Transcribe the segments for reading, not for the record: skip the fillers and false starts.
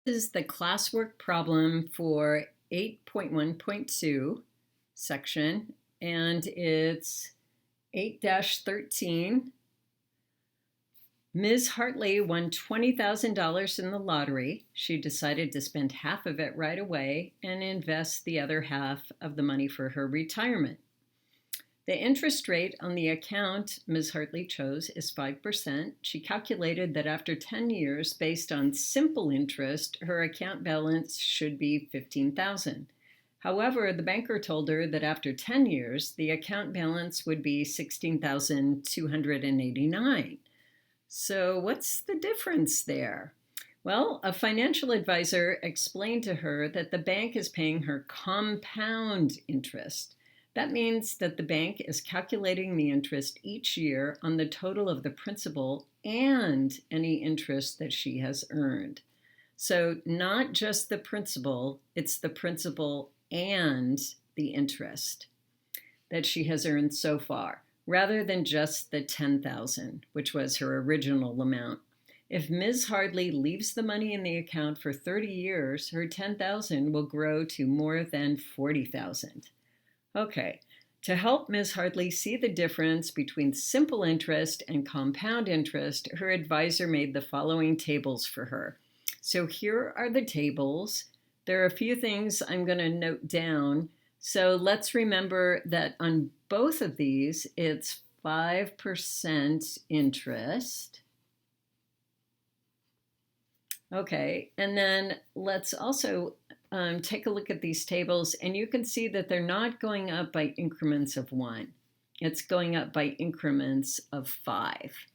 Is the classwork problem for 8.1.2 section, and it's 8-13. Ms. Hartley won $20,000 in the lottery. She decided to spend half of it right away and invest the other half of the money for her retirement. The interest rate on the account Ms. Hartley chose is 5%. She calculated that after 10 years, based on simple interest, her account balance should be $15,000. However, the banker told her that after 10 years, the account balance would be $16,289. So what's the difference there? Well, a financial advisor explained to her that the bank is paying her compound interest. That means that the bank is calculating the interest each year on the total of the principal and any interest that she has earned. So not just the principal, it's the principal and the interest that she has earned so far, rather than just the $10,000, which was her original amount. If Ms. Hartley leaves the money in the account for 30 years, her $10,000 will grow to more than $40,000. Okay, to help Ms. Hartley see the difference between simple interest and compound interest, her advisor made the following tables for her. So here are the tables. There are a few things I'm going to note down. So let's remember that on both of these, it's 5% interest. Okay, and then let's also take a look at these tables, and you can see that they're not going up by increments of 1. It's going up by increments of 5.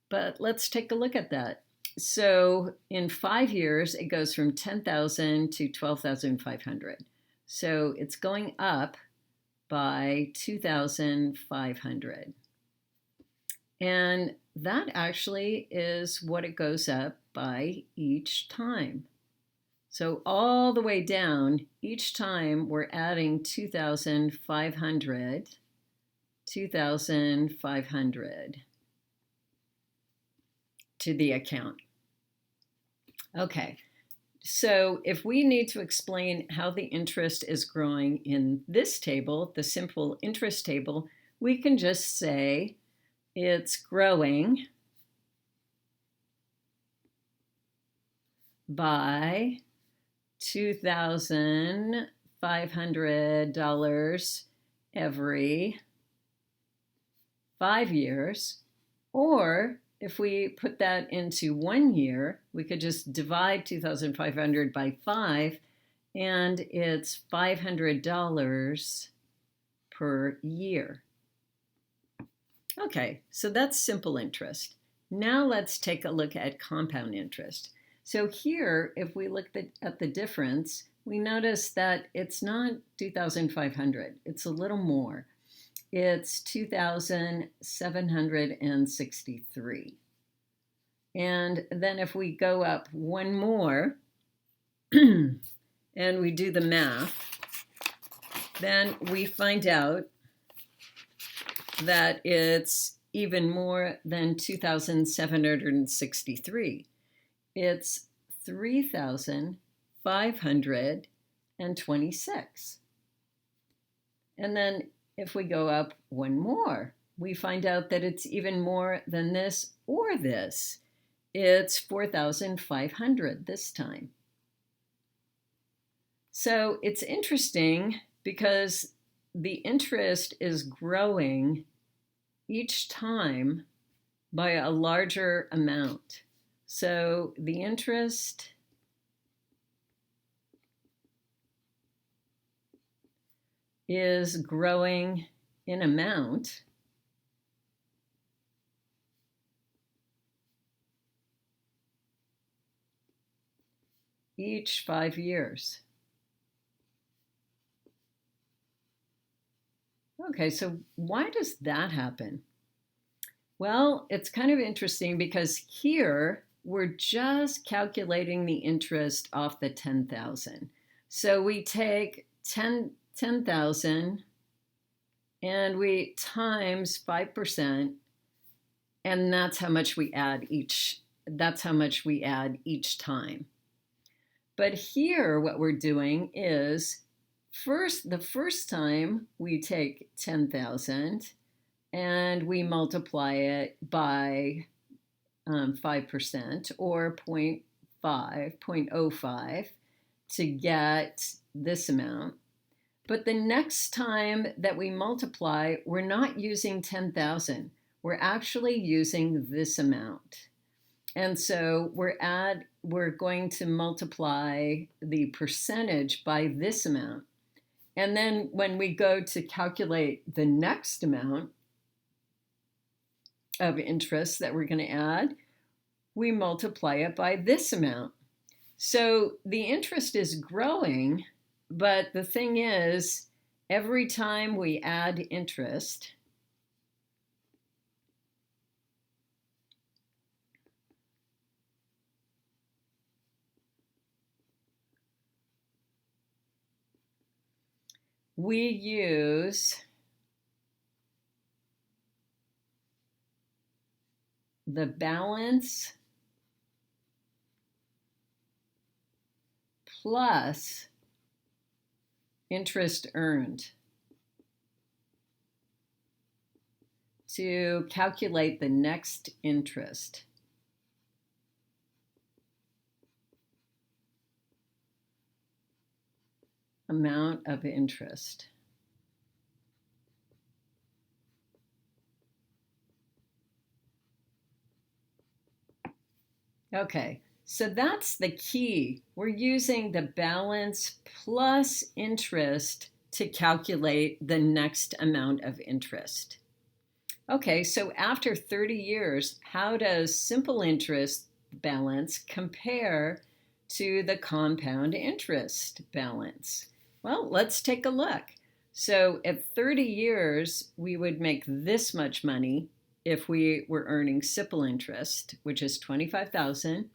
But let's take a look at that. So in 5 years, it goes from 10,000 to 12,500. So it's going up by 2,500. And that actually is what it goes up by each time. So all the way down, each time we're adding 2,500 to the account. Okay, so if we need to explain how the interest is growing in this table, the simple interest table, we can just say it's growing by $2,500 every 5 years. Or if we put that into 1 year, we could just divide 2,500 by 5, and it's $500 per year. Okay, so that's simple interest. Now let's take a look at compound interest. So here, if we look at the difference, we notice that it's not 2,500. It's a little more. It's 2,763. And then if we go up one more and we do the math, then we find out that it's even more than 2,763. It's 3,526. And then if we go up one more, we find out that it's even more than this or this. It's 4,500 this time. So it's interesting because the interest is growing each time by a larger amount. So the interest is growing in amount each 5 years. Okay, so why does that happen? Well, it's kind of interesting because here we're just calculating the interest off the 10,000. So we take 10,000 and we times 5%, and that's how much we add each time. But here, what we're doing is the first time we take 10,000 and we multiply it by 5% or 0.05 to get this amount. But the next time that we multiply, we're not using 10,000. We're actually using this amount. And so we're going to multiply the percentage by this amount. And then when we go to calculate the next amount of interest that we're going to add, we multiply it by this amount. So the interest is growing, but the thing is, every time we add interest, we use the balance plus interest earned to calculate the next interest. Amount of interest. Okay, so that's the key. We're using the balance plus interest to calculate the next amount of interest. Okay, so after 30 years, how does simple interest balance compare to the compound interest balance? Well, let's take a look. So at 30 years, we would make this much money if we were earning simple interest, which is 25,000.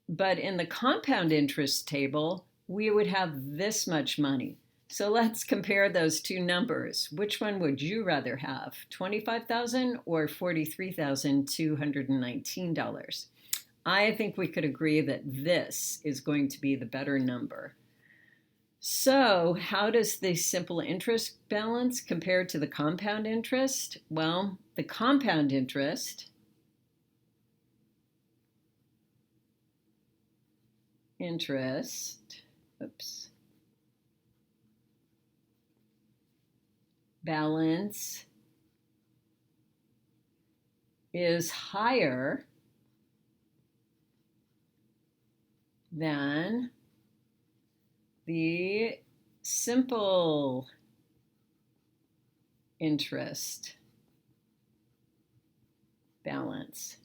But in the compound interest table, we would have this much money. So let's compare those two numbers. Which one would you rather have, 25,000 or $43,219? I think we could agree that this is going to be the better number. So how does the simple interest balance compare to the compound interest? Well, the compound interest balance is higher than the simple interest balance.